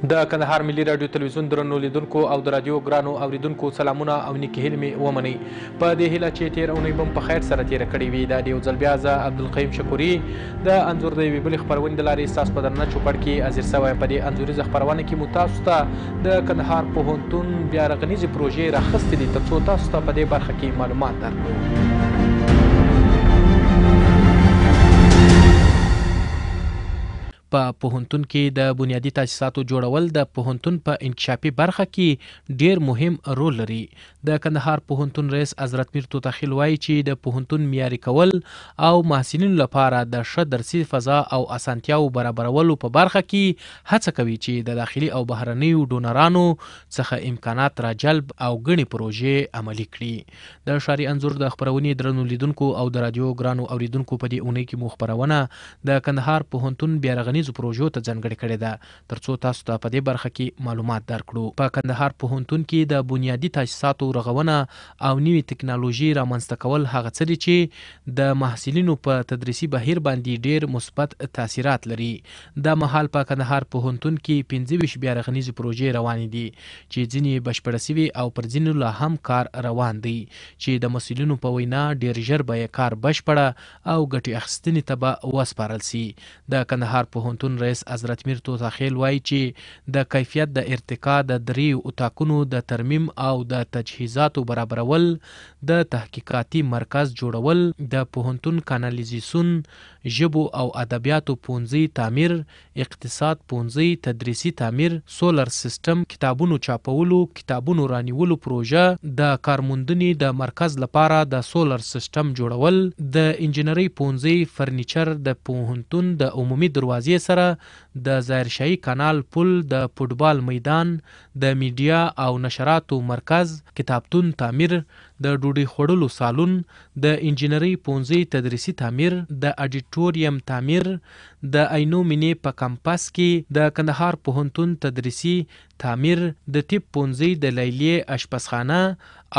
د کندهار ملي رادیو تلویزیون درنو لیدونکو او د رادیو ګرانو اوریدونکو سلامونه او نیکې هیلې مې ومنئ په دې هیله چې تېره اونۍ به په خیر سره تېره کړې وي. دا د یو ځل بیا زه عبدالقیوم شکوري د انځور د یوې بلې خپرونې د لارې ستاسو په درنه چوپړ کې حاضر سوی یم. په دې انځوریزه خپرونه کې مو تاسو ته د کندهار پوهنتون بیا رغنیزې پروژې راخیستې دي تر څو تاسو ته په دې برخه کې معلومات درکړو. په پوهنتون کې د بنیادي تاسیساتو جوړول د پوهنتون په انکشافي برخه کې ډیر مهم رول لري. د کندهار پوهنتون رئیس حضرت میر توتاخیل وایي چې د پوهنتون معیاري کول او محصلینو لپاره د ښه درسي فضا او اسانتیاو برابرولو په برخه کې هڅه کوي چې د داخلي او بهرنیو ډونرانو څخه امکانات راجلب او ګڼې پروژې عملي کړي. د ښاري انځور د خپرونې درنو لیدونکو او د رادیو ګرانو اوریدونکو په دې اونۍ کې مو خپرونه د کندهار پوهنتون بیا رغنیزو پروژو ته ځانګړې کړې ده ترڅو تاسو ته په دې برخه کې معلومات درکړو. په کندهار پوهنتون کې د بنیادي تاسیساتو رغونه او نوې ټکنالوژي رامنځته کول هغه څه دي چې د محصلینو په تدریسي بهیر باندې ډیر مثبت تاثیرات لري. دا مهال په کندهار پوهنتون کې 25 بیا رغنیزې پروژې روانې دي چې ځینې بشپړه سوي او پر ځینو لا هم کار روان دی چې د مسؤلینو په وینا ډیر ژر به یې کار بشپړه او ګټې اخیستنې ته به وسپارل سي. د کندهار پوهنتون رئیس حضرت میر توتاخیل وایي چې د کیفیت د ارتقا د دریو اتاقونو د ترمیم او د تجهیزاتو برابرول، د تحقیقاتي مرکز جوړول، د پوهنتون کانالیزاسیون، ژبو او ادبیاتو پوهنځي تعمیر، اقتصاد پوهنځي تدریسي تعمیر، سولر سیستم، کتابونو چاپولو، کتابونو رانیولو پروژه، د کارموندنې د مرکز لپاره د سولر سیستم جوړول، د انجنیري پوهنځي فرنیچر، د پوهنتون د عمومي دروازې سره د ظاهرشاهي کانال پل، د فوټبال میدان، د میډیا او نشراتو مرکز، کتابتون تعمیر، د ډوډۍ خوړلو سالون، د انجنیري پوهنځي تدریسي تعمیر، د اډیټوریم تعمیر، د عینو مینې په کمپس کې د کندهار پوهنتون تدریسي تعمیر، د طب پوهنځي د لیلیې اشپزخانه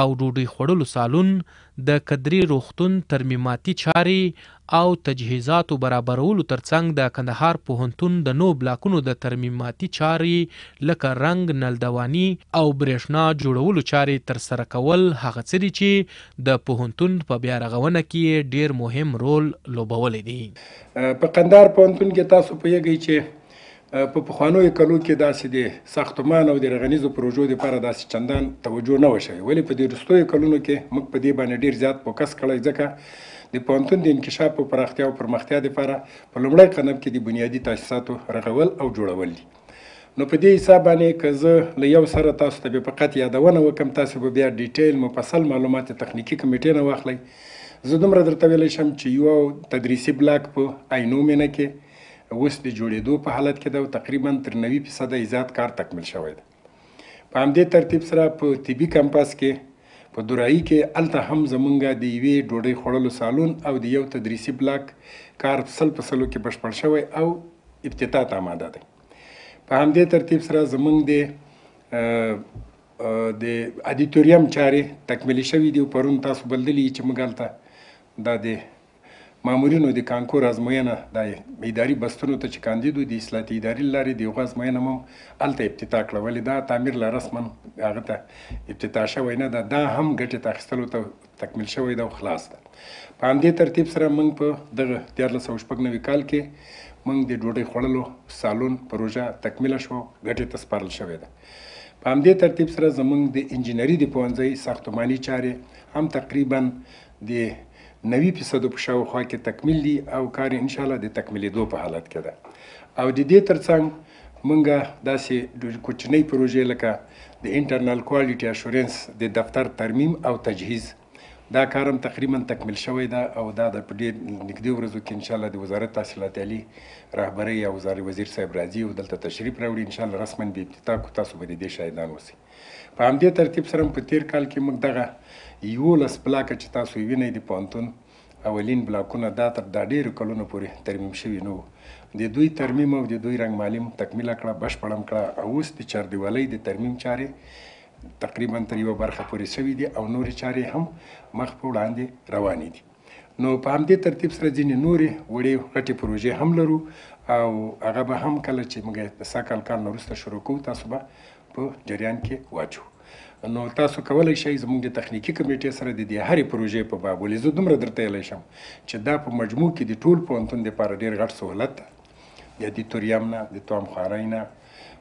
او ډوډۍ خوړلو سالون، د کدري روغتون ترمیماتي چارې او تجهیزاتو برابرولو ترڅنګ د کندهار پوهنتون د نو بلاکونو د ترمیماتي چارې لکه رنګ، نلدواني او برېښنا جوړولو چارې ترسره کول هغه څه دي چې د پوهنتون په بیا رغونه کې ډیر مهم رول لوبولی دی. په کندهار پوهنتون کې تاسو پوهیږئ چې په پخوانیو کلو کې داسې د ساختمان او د رغنیزو پروژو دپاره داسې چندان توجه نه وه شوې، ولې په دې وروستیو کلونو کې موږ په دې باندې ډېر زیات فوکس کړی، ځکه د پوهنتون د انکشاف او پراختیا او پرمختیا دپاره په لومړی قدم کې د بنیادي تاسیساتو رغول او جوړول دي. نو په دې حساب باندې که زه له یو سره تاسو ته فقط یادونه وکړم، تاسو به بیا ډیټیل مفصل معلومات تخنیکي کمیټې نه واخلئ. زه دومره درته ویلی شم چې یو تدریسي بلاک په عینو مینه کې اوس د جوړېدو په حالت کې ده او تقریبا تر 90% زیات کار تکمیل شوی ده. په همدې ترتیب سره په طبي کمپاس کې په دورایي کې هلته هم زمونږ د یوې ډوډۍ خوړلو سالون او د یو تدریسي بلاک کار 100% کې بشپړ شوی او افتتاح ته آماده دی. په همدې ترتیب سره زمونږ د اډیټوریم چارې تکمیلي شوي دي. پرون تاسو بلدلي چې موږ هلته دا د مامورینو د کانکور ازموینه د اداري بستونو ته چې کاندید د اصلاحاتي ادارې له لارې د هغو ازموینه مو هلته افتتاح کړه، ولې دا تعمیر لا رسما هغه ته افتتاح شوی نه ده، دا هم ګټې ته اخیستلو ته تکمیل شوی ده او خلاص ده. په همدې ترتیب سره موږ په دغه 1496 کال کې موږ د ډوډۍ خوړلو سالون پروژه تکمیله شوه، ګټې ته سپارل شوې ده. په همدې ترتیب سره زموږ د انجینري د پوهنځي ساختماني چارې هم تقریبا د 90% په شاوخوا کې تکمیل دي او کار انشاءالله د تکمیلېدو په حالت کې ده. او د دې ترڅنګ موږ داسې کوچنۍ پروژې لکه د انټرنل کوالټي اشورنس د دفتر ترمیم او تجهیز، دا کار هم تقریبا تکمیل شوی ده او دا د په ډېر نږدې ورځو کې انشاءالله د وزارت تحصیلات عالي رهبرۍ او وزیر صاحب راځي او دلته تشریف راوړي، انشاءالله رسما به افتتاح کړو، تاسو به د دې شاهدان اوسئ. په همدې ترتیب سره په تیر کال کې موږ دغه 11 بلاکه چې تاسو یې وینئ د پوهنتون اولین بلاکونه دا تر دا ډېرو کلونو پورې ترمیم شوي نه وو. د دوی ترمیم او د دوی رنګمالي تکمیله کړه، بشپړه هم کړه او اوس د چاردیوالۍ د ترمیم چارې تقریبا تر یوه برخه پورې شوي دي او نورې چارې هم مخ په وړاندې روانې دي. نو په همدې ترتیب سره ځینې نورې وړې غټې پروژې هم لرو او هغه به هم کله چې موږ د سږ کال نه وروسته شروع کوو تاسو به په جریان کې واچو. نو تاسو کولی شئ زموږ د تخنیکي کمیټې سره د دې هرې پروژې په باب ولې زه دومره درته ویلی شم چې دا په مجموع کې د ټول پوهنتون دپاره ډېر غټ سهولت ده. د توریم نه د توامخوارۍ نه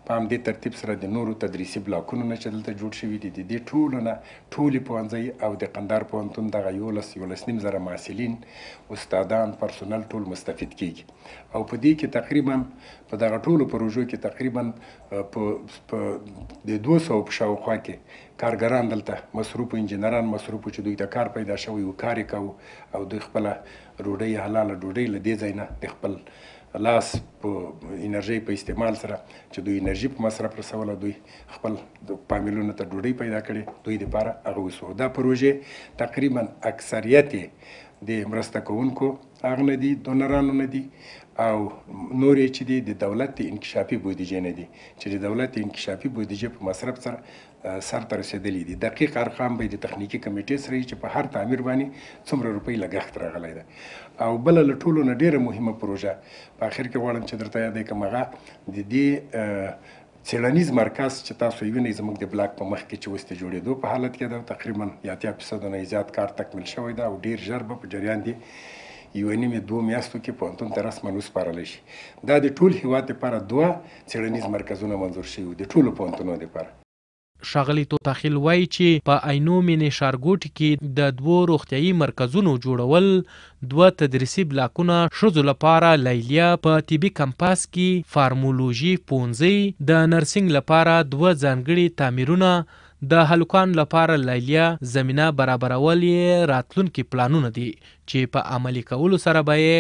په همدې ترتیب سره د نورو تدریسي بلاکونو نه چې دلته جوړ شوي دي د دې ټولو نه ټولې پوهنځۍ او د قندهار پوهنتون دغه 11 زره محصلین استادان پرسونل ټول مستفید کیږي. او په دې کې تقریبا په دغه ټولو پروژو کې تقریبا په د 200 په شاوخوا کې کارګران دلته مصروف انجینران مصروف چې دوی ته کار پیدا شوی و کار یې کوو او دوی خپله ډوډۍ حلاله ډوډۍ له دې ځای نه د خپل لاس په انرژۍ په استعمال سره چې دوی انرژي په مصرف رسوله دوی خپل فامیلونو ته ډوډۍ پیدا کړې دوی دپاره هغه وسو. دا پروژې تقریبا اکثریت د مرسته کوونکو هغه نه دي دونرانو نه دي او نور یې چې دي د دولت د انکشافي بودیجې نه دي چې د دولت انکشافي بودیجې په مصرف سره سر ته رسېدلي دي. دقیق ارقام به د تخنیکي کمیټې سره چې په هر تعمیر باندې څومره روپۍ لګښت راغلی ده. او بله له ټولو نه ډېره مهمه پروژه په اخر کې غواړم چې درته یادی کړم هغه د دې څېړنیز مرکز چې تاسو یې وینئ زموږ د بلاک په مخ کې چې اوس د جوړېدو په حالت کې ده تقریبا 80% نه زیات کار تکمیل شوی ده او ډېر ژر به په جریان دی 1.5-2 میاشتو کې پوهنتون ته رسما وسپارلی شي. دا د ټول هېواد دپاره 2 څېړنیز مرکزونه منظور شوي د ټولو پوهنتونونو دپاره. ښاغلي توتاخیل وایي چې په عینو مینې ښارګوټي کې د 2 روغتیایي مرکزونو جوړول 2 تدریسي بلاکونه ښځو لپاره لیلیه په طبي کمپاس کې فارمولوژي پوهنځی د نرسنګ لپاره 2 ځانګړي تعمیرونه د هلکانو لپاره لیلیه زمینه برابرول یې راتلونکي پلانونه دي چې په عملي کولو سره به یې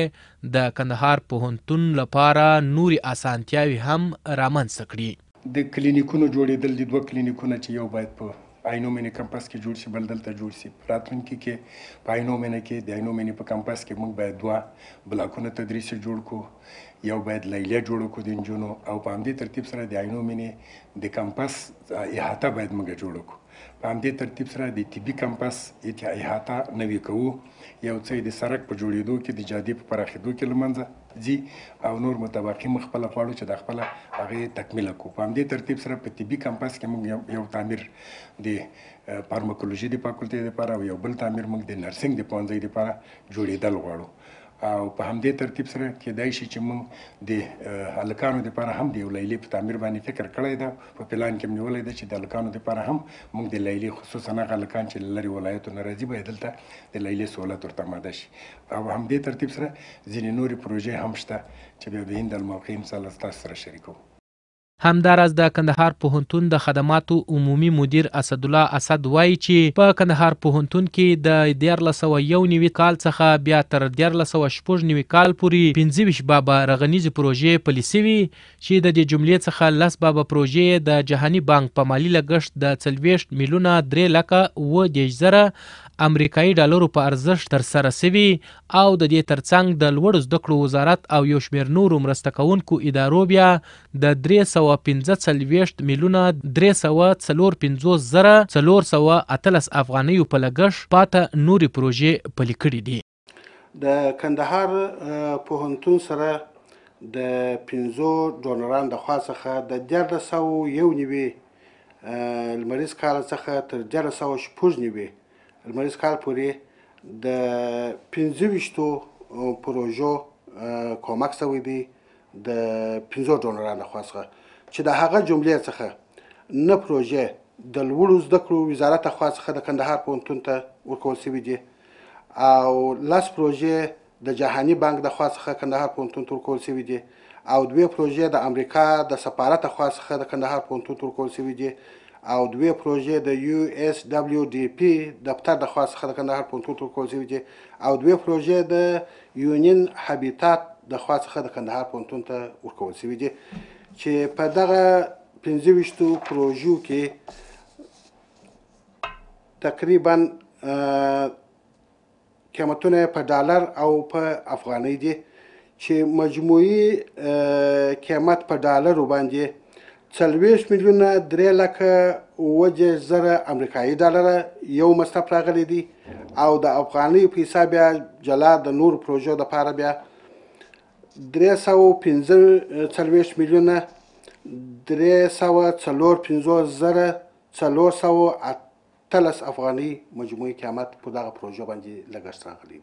د کندهار پوهنتون لپاره نورې اسانتیاوې هم رامنځته کړي. د کلینیکونو جوړېدل دي 2 کلینیکونه چې یو باید په عینو مینې کمپس کې جوړ شي بل دلته جوړ شي. راتلونکي کې په عینو مینې کې د عینو مینې په کمپس کې موږ باید 2 بلاکونه تدریسي جوړ کړو یو باید لیلیه جوړ کړو د انجونو او په همدې ترتیب سره د عینو مینې د کمپس احاطه باید موږ جوړ کړو. په همدې ترتیب سره د طبي کمپس احاطه نوي کوو. یو څه د سړک په جوړېدو کې د جادې په پراخېدو کې له منځه ځي او نور متبقي موږ خپله غواړو چې د خپله هغې تکمیله کړو. په همدې ترتیب سره په طبي کمپس کې موږ یو تعمیر د فارماکولوژي د فاکولټې دپاره او یو بل تعمیر موږ د نرسنګ د پوهنځۍ دپاره جوړېدل غواړو. او په همدې ترتیب سره کېدای شي چې موږ د هلکانو دپاره هم د یو لیلې په تعمیر باندې فکر کړی ده په پلان کې م نیولی ده چې د هلکانو دپاره هم موږ د لیلې خصوصا هغه هلکان چې له لرې ولایتو نه راځي باید دلته د لیلې سهولت ورته آماده شي. او همدې ترتیب سره ځینې نورې پروژې هم شته چې بیا به هند الموقع انشاءالله ستاسو سره شریکوو. همداراز د کندهار پوهنتون د خدماتو عمومي مدیر اسدالله اسد وایي چې په کندهار پوهنتون کې د 1491 کال څخه بیا تر 1496 کال پورې 25 بابا رغنیزې پروژې پلي سوي چې د دې جملې څخه 10 بابا پروژې د جهاني بانک په مالي لګښت د 40 میلیونه 3,10,000 امریکایي ډالرو په ارزښت ترسره سوي او د دې ترڅنګ د لوړو زده کړو وزارت او یو شمېر نورو مرسته کوونکو ادارو بیا د 345 میلیونه 354,418 افغانیو په لګښت پاته نورې پروژې پلي کړي دي. د کندهار پوهنتون سره د 5 ډونرانو د خوا څخه د 1491 لمریز کال څخه تر 1496 لمریز کال پورې د 25 پروژو کومک شوی دی د 5 ډونرانو د خوا څخه چې د هغه جملې څخه نه پروژې د لوړو زده کړو وزارت د خوا څخه د کندهار پوهنتون ته ورکول شوي دي او 10 پروژې د جهاني بانک د خوا څخه کندهار پوهنتون ته ورکول شوي دي او 2 پروژې د امریکا د سفارت د خوا څخه د کندهار پوهنتون ته ورکول شوي دي او 2 پروژې د USWDP دفتر د خوا څخه د کندهار پوهنتون ته ورکول شوي دي او 2 پروژې د یونین هابیتات د خوا څخه د کندهار پوهنتون ته ورکول شوي دي چې په دغه 25 پروژو کې تقریبا قیمتونه په ډالر او په افغانۍ دي چې مجموعي قیمت په ډالرو باندې 40 میلیونه 3,10,000 امریکایي ډالره یو مصرف راغلی دی او د افغانیو په حساب بیا جلا د نورو پروژو دپاره بیا 345 میلیونه 354,418 افغانۍ مجموعي قیمت په دغه پروژه باندې لګښت راغلی.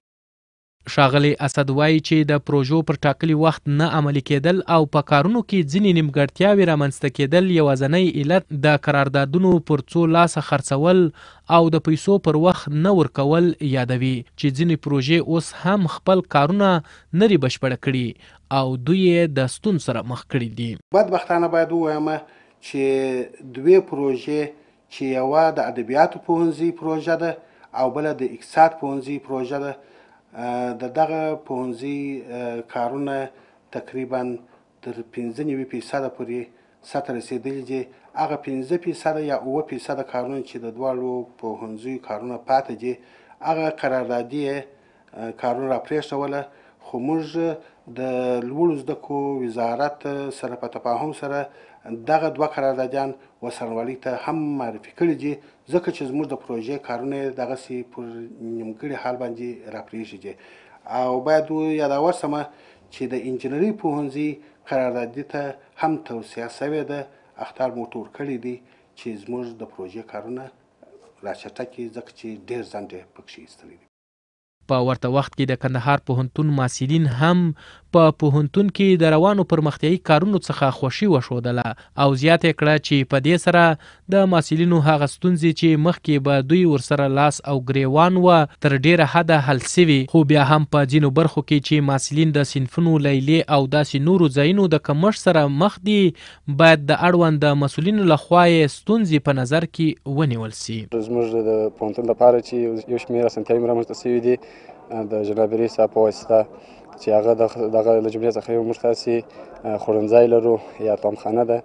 ښاغلی اسد وایي چې د پروژو پر ټاکلي وخت نه عملي کېدل او په کارونو کې ځینې نیمګړتیاوې رامنځته کېدل یوازینی علت د قراردادونو پر څو لاسه خرڅول او د پیسو پر وخت نه ورکول یادوي چې ځینې پروژې اوس هم خپل کارونه نه دي بشپړه کړي او دوی یې د ستونزو سره مخ کړي دي. بدبختانه باید ووایم چې دوې پروژې چې یوه د ادبیاتو پوهنځي پروژه ده او بله د اقتصاد پوهنځي پروژه ده، د دغه پوهنځي کارونه تقریبا تر 95% پورې سطح رسېدلي دي. هغه 5% یا 7% کارونه چې د دواړو پوهنځیو کارونه پاتې دي، هغه قراردادي کارونه راپرېښوله، خو موږ د لوړو زده کړو وزارت سره په تفاهم سره دغه دوه قراردادیان وسرنوالۍ ته هم معرفي کړي دي، ځکه چې زموږ د پروژې کارونه یې دغسې پر نیمګړي حال باندې راپرېښي دي. او باید یاداور سمه چې د انجینرۍ پوهنځي قراردادي ته هم توصیه شوې ده، اخطار مو ورته ورکړی دی چې زموږ د پروژې کارونه راچټکي، ځکه چې ډېر ځنډ یې پکښې ایستلی دی. په ورته وخت کې د کندهار پوهنتون محصلین هم په پوهنتون کې د روانو پرمختیایي کارونو څخه خوښي وښودله او زیاته کړه چې په دې سره د محصلینو هغه ستونزې چې مخکې به دوی ورسره لاس او ګریوان و تر ډیره حده حل سوي، خو بیا هم په ځینو برخو کې چې محصلین د صنفونو لیلیې او داسې نورو ځایونو د کمښت سره مخ دي، باید د اړوند مسؤلینو لخوا یې ستونزې په نظر کې ونیول سي. زموږ د پوهنتون لپاره چې یو شمېر اسانتیاوې رامنځته شوي دي د جناب رئیس صاحب په واسطه، چې هغه دغه له جملې څخه یو موږ تاسې خوړنځای لرو یا طعامخانه ده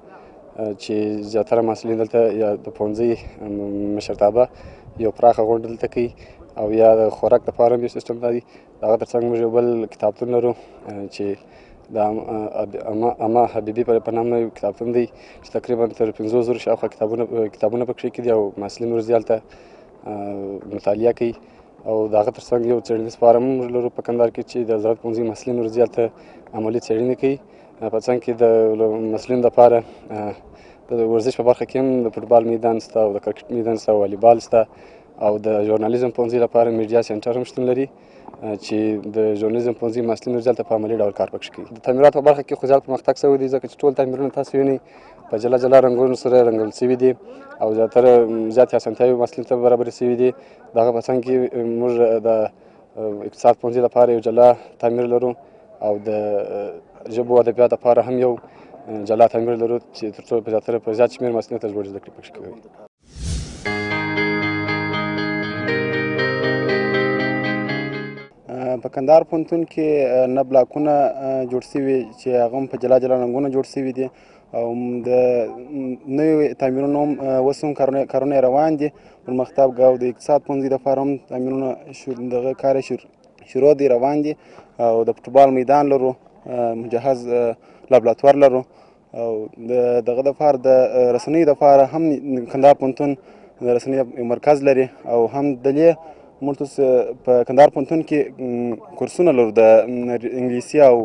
چې زیاتره محصلین دلته یا د پوهنځي مشرتابه یو پراخه غونډه دلته کوي او یا د خوراک لپاره هم یو سیسټم لري. د هغه تر څنګ موږ یو بل کتابتون لرو چې د اما حبیبي په نامه یو کتابتون دی چې تقریبا تر 5,000 شاوخوا کتابونه پکښې کې دي او محصلین ورځي هلته مطالعه کوي. او د هغه تر څنګ یو څېړنیز فارم موږ لرو په کندهار کې چې د زراعت پوهنځي محصلین ورځي هلته عملي څېړنې کوي. په څنګ کې د محصلینو لپاره د ورزش په برخه کې هم د فوټبال میدان شته او د کرکټ میدان شته او والیبال شته او د ژورنالیزم پوهنځي لپاره میډیا سینټر هم شتون لري چې د ژورنالیزم پوهنځي محصلین ورځي هلته په عملي ډول کار پکښې کوي. د تعمیراتو په برخه کې خو زیات پرمختګ شوی دی، ځکه چې ټول تعمیرونه تاسو وینئ په جلا جلا رنګونو سره رنګول شوي دي او زیاتې اسانتیاوې محصلینو ته برابرې شوي دي. د هغه په څنګ کې موږ د اقتصاد پوهنځي لپاره یو جلا تعمیر لرو او د ژبو او ادبیاتو لپاره هم یو جلا تعمیر لرو چې تر څو په زیات شمېر محصلینو ته ژباړې زده کړې پکښې کوي. په کندهار پوهنتون کې نه بلاکونه جوړ شوي چې هغه هم په جلا جلا رنګونه جوړ شوي دي او د نویو تعمیرونو هم اوس هم کارونه روان دي. پرمختګ او د اقتصاد پوهنځي دپاره هم تعمیرونه دغه کار شروع دی، روان دي او د فوټبال میدان لرو، مجهز لابراتوار لرو او دغه دپاره د رسنیو دپاره هم کندهار پوهنتون د رسنیو مرکز لري او هم دلې موږ په کندهار پوهنتون کې کورسونه لرو، د انګلیسي او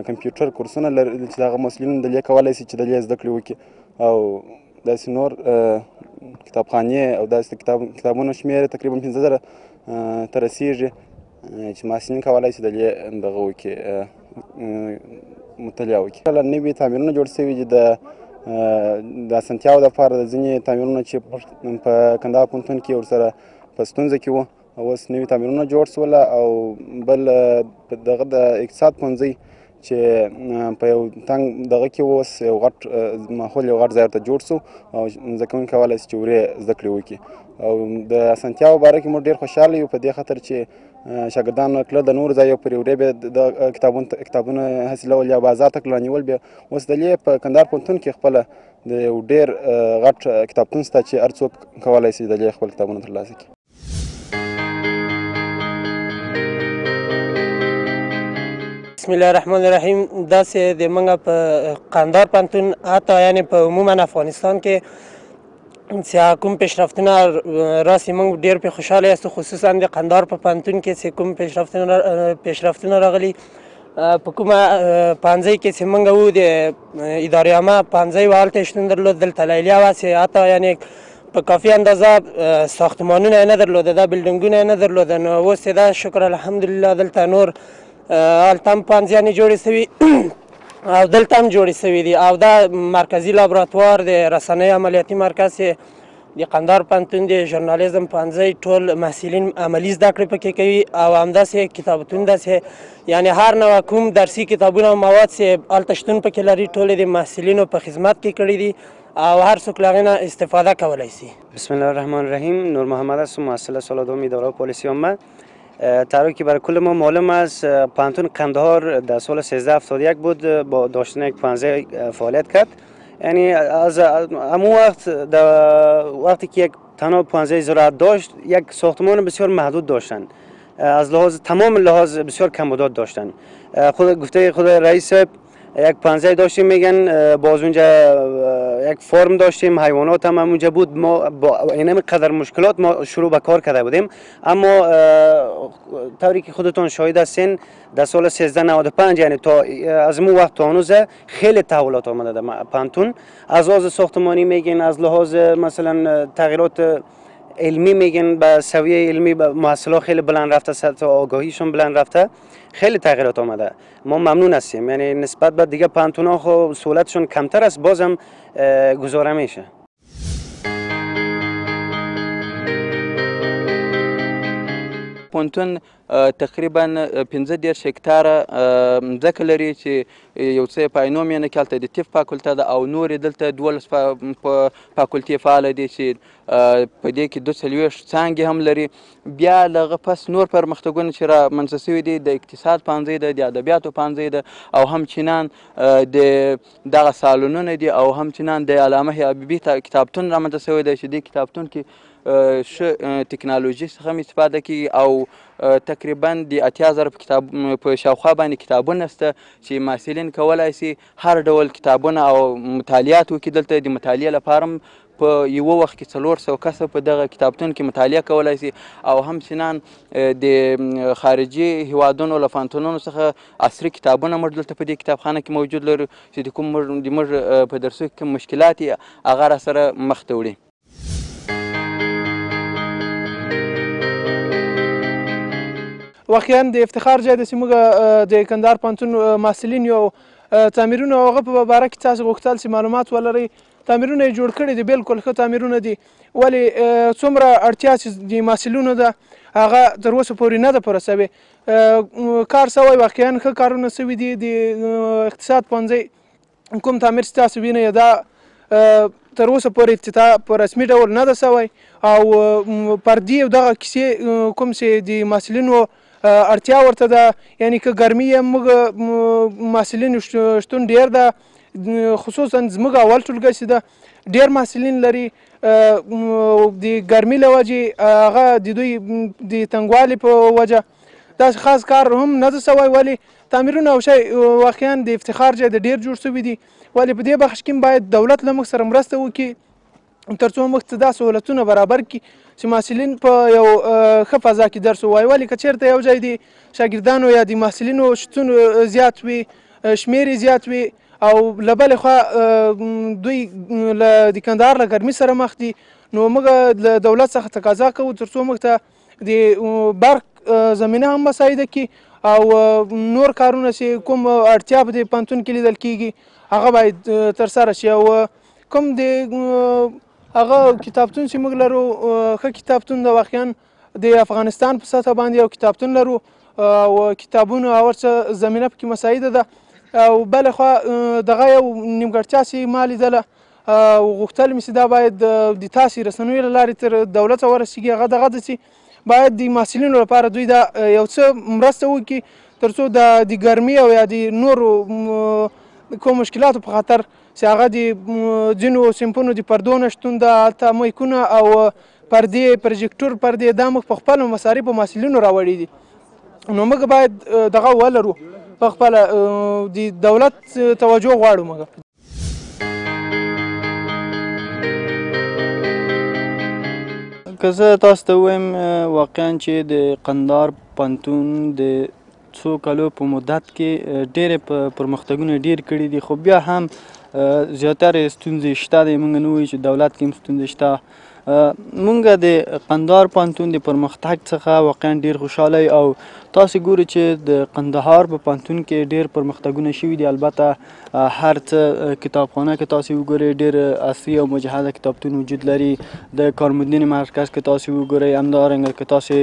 کمپیوټر کورسونه لري چې دغه محصلین دلې کولی شي چې دلې زده کړې وکړي او داسې نور کتابخانې او داسې کتابونو شمېر تقریبا 5,000 ته رسېږي چې محصلین کولی شي دلې دغه وکړي، مطالعه وکړي. کله نوي تعمیرونه جوړ شوي دي د اسانتیاوو دپاره، د ځینې تعمیرونه چې په کندهار پوهنتون کې ورسره په ستونزه کې وو اوس نوي تعمیرونه جوړ شوله او بل دغه د اقتصاد پوهنځی چې په یو تنګ دغه کې اوس یو غټ ماحول یو غټ ځای ورته جوړ شو او زده کوونکي کولی شي چې ورې زده کړې وکړي. او د اسانتیاوو باره کې موږ ډېر خوشحاله یو په دې خاطر چې شاګردانو کله د نورو ځایو پورې ورې بیا د کتابونه حاصلول یا بازار ته رانیول، بیا اوس دلې په کندهار پوهنتون کې خپله د یو ډېر غټ کتابتون شته چې هر څوک کولی شي دلې خپل کتابونه ترلاسه کړي. بسم الله الرحمن الرحیم. داسې د موږ په کندهار پوهنتون حتی یعنې په عموما افغانستان کې چې کوم پیشرفتونه راسي موږ ډېر پرې خوشحاله یاستو، خصوصا د کندهار په پوهنتون کې چې کوم پیشرفتونه راغلي په کومه پانځۍ کې چې موږ وو د ادارې عامه پانځۍ وه هلته یې شتون درلود دلته لیلیه وه چې حتی یعنې په کافي اندازه ساختمانونه یې نه درلوده دا بلډینګونه یې نه درلوده نو اوس یې دا شکر الحمدلله دلته نور هلته هم پانځیانې جوړې سوي او دلته هم جوړې سوي دي او دا مرکزي لابراتوار د رسنۍ عملیاتي مرکز د قندهار پوهنتون د ژورنالیزم پوهنځی ټول محصلین عملي زده کړې پکې کوي او همداسې کتابتون داسې یعنې هر نوع کوم درسي کتابونه او مواد چې هلته شتون پکې لري ټول د محصلینو په خدمت کې کړي دي او هر څوک له هغې نه استفاده کولی شي. بسم الله الرحمن الرحیم. نور محمد هستم، محصل سال دوم اداره پالیسی عامه. طوری که برای کل ما معلوم است پوهنتون قندهار در سال 1371 بود با داشتن یک پانځه فعالیت کرد. یعنی از همون وقتی که یک تنها پانځه زراعت داشت یک ساختمان بسیار محدود داشتن، از لحاظ تمام لحاظ بسیار کمبودات داشتن. خود گفته خود رئیس یک پانځه داشتیم میگن باز اونجا یک فرم داشتیم حیوانات هم اونجا بود. ما با این قدر مشکلات ما شروع به کار کرده بودیم اما طوری که خودتون شاهد هستین در سال 1395 یعنی تا از اون وقت تا هنوز خیلی تحولات آمده در پوهنتون از لحاظ ساختمانی میگن از لحاظ مثلا تغییرات علمی میگن به سویه علمی محصلات خیلی بلند رفته سطح آگاهیشون بلند رفته خیلی تغییرات آمده. ما ممنون هستیم یعنی نسبت به دیگه پوهنتون‌ها خب سهولتشون کمتر است بازم گزاره میشه. پوهنتون تقریبا 15 هکتاره ځمکه لري چې یو څه یې په عینو مینه کې هلته د طب فاکولته ده او نور یې دلته 12 فاکولتې فعاله دي چې په دې کې 42 څانګې هم لري. بیا له هغه پس نور پرمختګونه چې رامنځته شوي دي د اقتصاد پوهنځی ده، د ادبیاتو پوهنځی ده او همچنان د دغه سالونونه دي او همچنان د علامه حبیبي کتابتون رامنځته شوی دی چې دې کتابتون کې ښه ټکنالوژي څخه هم استفاده کوي او تقریبا د 80,000 په شاوخوا باندې کتابونه شته چې محصلین کولی شي هر ډول کتابونه او مطالعات وکړي. دلته د مطالعې لپاره په یوه وخت کې 400 کسه په دغه کتابتون کې مطالعه کولی شي او همچنان د خارجي هیوادونو له پوهنتونونو څخه عصري کتابونه موږ دلته په دې کتابخانه کې موجود لرو چې د کوم موږ په درسو کې مشکلات یې هغه راسره مخ ته وړي. واقعا د افتخار ځای ده چې موږ د کندهار پوهنتون محصلین یو تعمیرونه او هغه په باره کې تاسو غوښتل چې معلومات ولرئ. تعمیرونه یې جوړ کړي دي بالکل ښه تعمیرونه دي ولې څومره اړتیا چې د محصلینو ده هغه تر اوسه پورې نه ده پوره سوې. کار سوی واقعا ښه کارونه سوي دي. د اقتصاد پوهنځی کوم تعمیر چې تاسو وینئ دا تر اوسه پورې افتتاح په رسمي ډول نه ده سوی او پردې او دغه کیسې کوم چې د محصلینو اړتیا ورته ده یعنی که ګرمي یې موږ محصلین شتون ډېر ده خصوصا زموږ اول ټولګی چې ده ډېر محصلین لري د ګرمي له وجې هغه د دوی د تنګوالي په وجه داسې خاص کار هم نه ده سوی ولې تعمیرونه او شی واقعا د افتخار ځای د ډېر جوړ سوي دي ولې په دې بخش کې باید دولت له موږ سره مرسته وکړي تر څو موږ ته دا سهولتونه برابر کړي چې محصلین په یو ښه فضا کې درس ووایي. ولې که چېرته یو ځای د شاګردانو یا د محصلینو شتون زیات وي شمېر یې زیات وي او له بلې خوا دوی د کندهار له ګرمي سره مخ دي نو موږ له دولت څخه تقاضا کوو تر څو موږ ته د برق زمینه هم مساعده کړي او نور کارونه چې کوم اړتیا په دې پوهنتون کې لیدل کېږي هغه باید ترسره شي او کوم د هغه کتابتون چې موږ لرو ښه کتابتون ده واقعا د افغانستان په سطحه باندې یو کتابتون لرو او کتابونو او هر څه زمینه پکې مساعده ده او بلې خوا دغه یو نیمګړتیا چې ما لیدله او غوښتل مې چې دا باید د تاسې رسنیو له لارې تر دولته ورسېږي هغه دغه ده چې باید د محصلینو لپاره دوی دا یو څه مرسته وکړي تر څو د ګرمي او یا د نورو کوم مشکلاتو په خاطر چې هغه د ځینو صنفونو د پردو نه شتون ده هلته مایکونه او پردې پروجیکټور پردې دا موږ په خپلو مصارفو محصلینو راوړي دي نو موږ باید دغه ولرو په خپله د دولت توجه غواړو. موږ که زه تاسو ته ووایم واقعا چې د قندهار پوهنتون د څو کالو په مدت کې ډېرې پرمختګونه ډېر کړي دي، خو بیا هم زیاتره ستونزې شته دی. موږ نه وایو چې دولت کې هم ستونزې شته. موږ د قندهار پوهنتون د پرمختګ څخه واقعا ډېر خوشحاله یو او تاسې ګورئ چې د قندهار په پوهنتون کې ډېر پرمختګونه شوي دي. البته هر څه کتابخانه کې تاسې وګورئ ډېر عصري او مجهزه کتابتون وجود لري. د کارموندنې مرکز کې تاسې وګورئ، همدارنګه که تاسې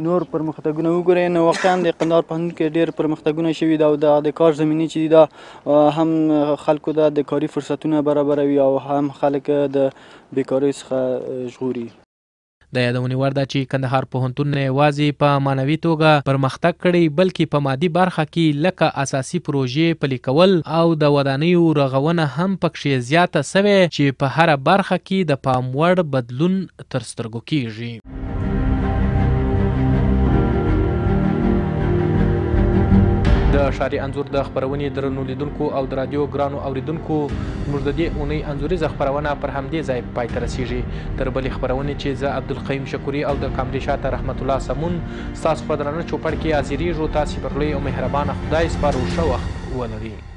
نور پرمختګونه وګورئ نو واقعا د قندهار پوهنتون کې ډېر پرمختګونه شوي دي او د کار زمینې چې دي دا هم خلکو ته د کاري فرصتونه برابروي او هم خلک د بیکارۍ څخه ژغوري. د یادونې وړ ده چې کندهار پوهنتون نه یوازې په معنوي توګه پرمختګ کړی بلکې په مادي برخه کې لکه اساسي پروژې پلي کول او د ودانیو رغونه هم پکښې زیاته سوې چې په هره برخه کې د پام وړ بدلون تر سترګو کیږي. د ښاري انځور د خپرونې درنو لیدونکو او د رادیو ګرانو اوریدونکو موږ د دې اونۍ انځوریزه خپرونه پر همدې ځای پای ته رسیږي. تر بلې خپرونې چې زه عبدالقیوم شکوري او د کامرې شاته رحمت الله سمون ستاسو په درانه چوپړ کې حاضرېږو. تاسې پر لوی او مهربانه خدای سپارو. ښه وخت ولرئ.